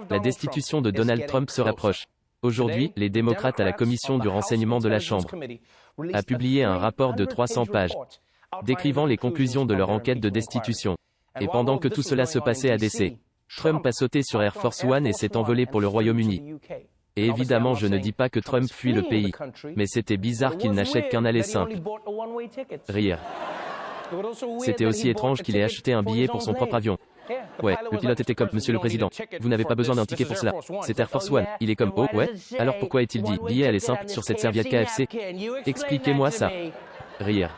La destitution de Donald Trump se rapproche. Aujourd'hui, les démocrates à la commission du renseignement de la Chambre a publié un rapport de 300 pages décrivant les conclusions de leur enquête de destitution. Et pendant que tout cela se passait à DC, Trump a sauté sur Air Force One et s'est envolé pour le Royaume-Uni. Et évidemment, je ne dis pas que Trump fuit le pays, mais c'était bizarre qu'il n'achète qu'un aller simple. Rire. C'était aussi étrange qu'il ait acheté un billet pour son propre avion. Ouais, le pilote était comme, Monsieur le Président, vous n'avez pas besoin d'un ticket pour cela. C'est Air Force One. Il est comme, oh ouais, alors pourquoi est-il dit, billet aller simple sur cette serviette KFC? Expliquez-moi ça. Rire.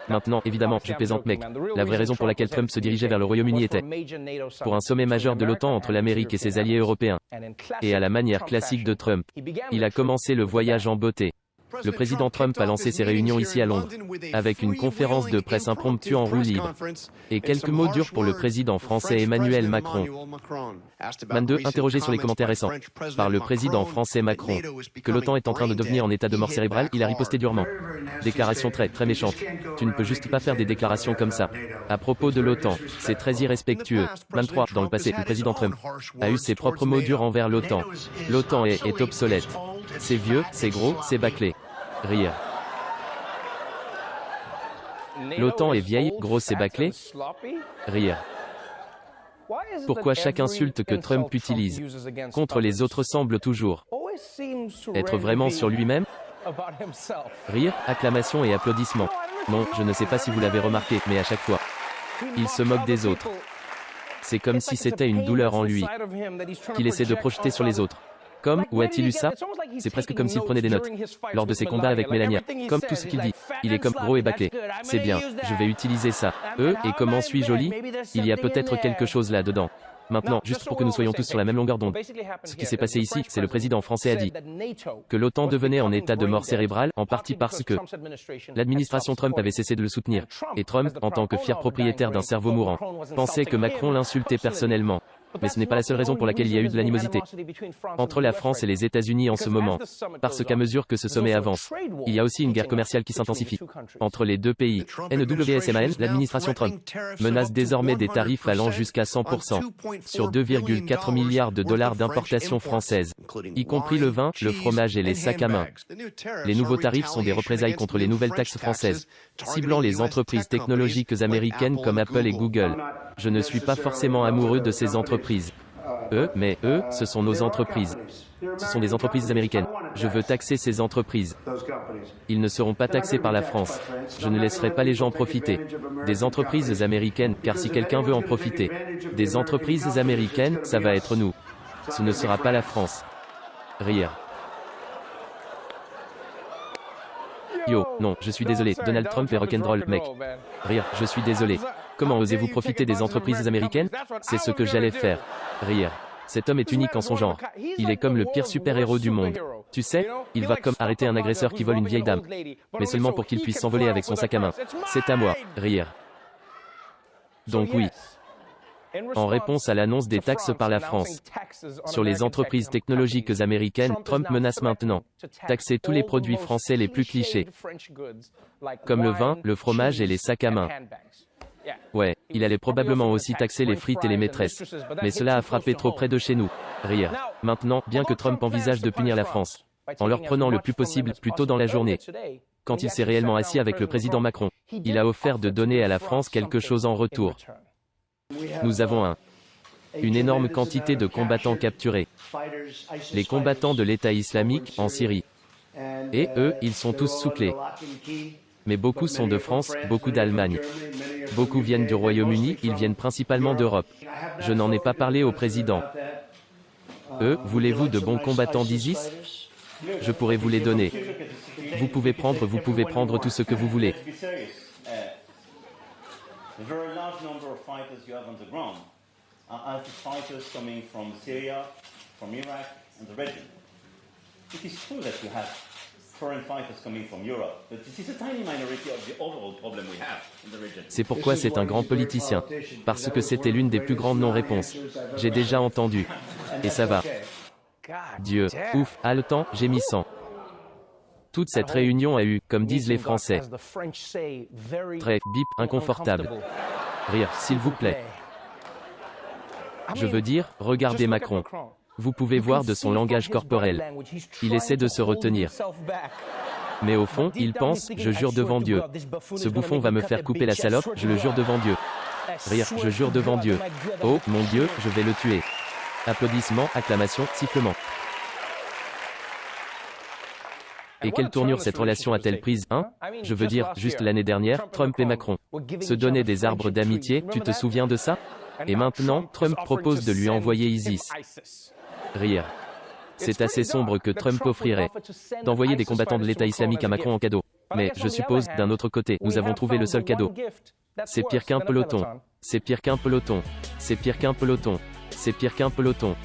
Maintenant, évidemment, je plaisante mec. La vraie raison pour laquelle Trump se dirigeait vers le Royaume-Uni était pour un sommet majeur de l'OTAN entre l'Amérique et ses alliés européens. Et à la manière classique de Trump, il a commencé le voyage en beauté. Le président Trump a lancé ses réunions ici à Londres, avec une conférence de presse impromptue en roue libre, et quelques mots durs pour le président français Emmanuel Macron. Man 2, interrogé sur les commentaires récents par le président français Macron, que l'OTAN est en train de devenir en état de mort cérébrale, il a riposté durement. Déclaration très méchante. Tu ne peux juste pas faire des déclarations comme ça. À propos de l'OTAN, c'est très irrespectueux. Man 3, dans le passé, le président Trump a eu ses propres mots durs envers l'OTAN. L'OTAN est obsolète. C'est vieux, c'est gros, c'est bâclé. Rire. L'OTAN est vieille, grosse et bâclée. Rire. Pourquoi chaque insulte que Trump utilise contre les autres semble toujours être vraiment sur lui-même? Rire, acclamations et applaudissements. Non, je ne sais pas si vous l'avez remarqué, mais à chaque fois, il se moque des autres. C'est comme si c'était une douleur en lui qu'il essaie de projeter sur les autres. Comme, où a-t-il eu ça? C'est presque comme s'il prenait des notes lors de ses combats avec Melania. Comme tout ce qu'il dit. Il est comme gros et bâclé. C'est bien, je vais utiliser ça. Et comment suis-je joli? Il y a peut-être quelque chose là-dedans. Maintenant, juste pour que nous soyons tous sur la même longueur d'onde. Ce qui s'est passé ici, c'est le président français a dit que l'OTAN devenait en état de mort cérébrale, en partie parce que l'administration Trump avait cessé de le soutenir. Et Trump, en tant que fier propriétaire d'un cerveau mourant, pensait que Macron l'insultait personnellement. Mais ce n'est pas la seule raison pour laquelle il y a eu de l'animosité entre la France et les États-Unis en ce moment. Parce qu'à mesure que ce sommet avance, il y a aussi une guerre commerciale qui s'intensifie entre les deux pays. NWSMAN, l'administration Trump, menace désormais des tarifs allant jusqu'à 100% sur 2,4 milliards de dollars d'importations françaises, y compris le vin, le fromage et les sacs à main. Les nouveaux tarifs sont des représailles contre les nouvelles taxes françaises, ciblant les entreprises technologiques américaines comme Apple et Google. Je ne suis pas forcément amoureux de ces entreprises. Mais ce sont nos entreprises. Ce sont des entreprises américaines. Je veux taxer ces entreprises. Ils ne seront pas taxés par la France. Je ne laisserai pas les gens profiter des entreprises américaines, car si quelqu'un veut en profiter des entreprises américaines, ça va être nous. Ce ne sera pas la France. Rire. Yo, non, je suis désolé, Donald Trump est rock'n'roll, mec. Rire, je suis désolé. Comment osez-vous profiter des entreprises américaines? C'est ce que j'allais faire. Rire. Cet homme est unique en son genre. Il est comme le pire super-héros du monde. Tu sais, il va comme arrêter un agresseur qui vole une vieille dame. Mais seulement pour qu'il puisse s'envoler avec son sac à main. C'est à moi. Rire. Donc oui. En réponse à l'annonce des taxes par la France sur les entreprises technologiques américaines, Trump menace maintenant taxer tous les produits français les plus clichés, comme le vin, le fromage et les sacs à main. Ouais, il allait probablement aussi taxer les frites et les maîtresses. Mais cela a frappé trop près de chez nous. Rire. Maintenant, bien que Trump envisage de punir la France, en leur prenant le plus possible plus tôt dans la journée, quand il s'est réellement assis avec le président Macron, il a offert de donner à la France quelque chose en retour. Nous avons une énorme quantité de combattants capturés. Les combattants de l'État islamique, en Syrie. Et eux, ils sont tous sous clé. Mais beaucoup sont de France, beaucoup d'Allemagne. Beaucoup viennent du Royaume-Uni, ils viennent principalement d'Europe. Je n'en ai pas parlé au président. Voulez-vous de bons combattants d'ISIS? Je pourrais vous les donner. Vous pouvez prendre tout ce que vous voulez. The very large number of fighters you have on the ground are ISIS fighters coming from Syria, from Iraq, and the region. It is true that you have foreign fighters coming from Europe, but this is a tiny minority of the overall problem we have in the region. C'est pourquoi c'est un grand politicien. Parce que c'était l'une des plus grandes non-réponses. J'ai déjà entendu. Et ça va. Dieu, ouf, haletant, gémissant. Toute cette réunion a eu, comme disent les Français, très, bip, inconfortable. Rire, s'il vous plaît. Je veux dire, regardez Macron. Vous pouvez voir de son langage corporel. Il essaie de se retenir. Mais au fond, il pense, je jure devant Dieu. Ce bouffon va me faire couper la salope, je le jure devant Dieu. Rire, je jure devant Dieu. Oh, mon Dieu, je vais le tuer. Applaudissements, acclamations, sifflements. Et quelle tournure cette relation a-t-elle prise, hein? Je veux dire, juste l'année dernière, Trump et Macron se donnaient des arbres d'amitié, tu te souviens de ça? Et maintenant, Trump propose de lui envoyer ISIS. Rire. C'est assez sombre que Trump offrirait d'envoyer des combattants de l'État islamique à Macron en cadeau. Mais, je suppose, d'un autre côté, nous avons trouvé le seul cadeau. C'est pire qu'un peloton. C'est pire qu'un peloton. C'est pire qu'un peloton. C'est pire qu'un peloton.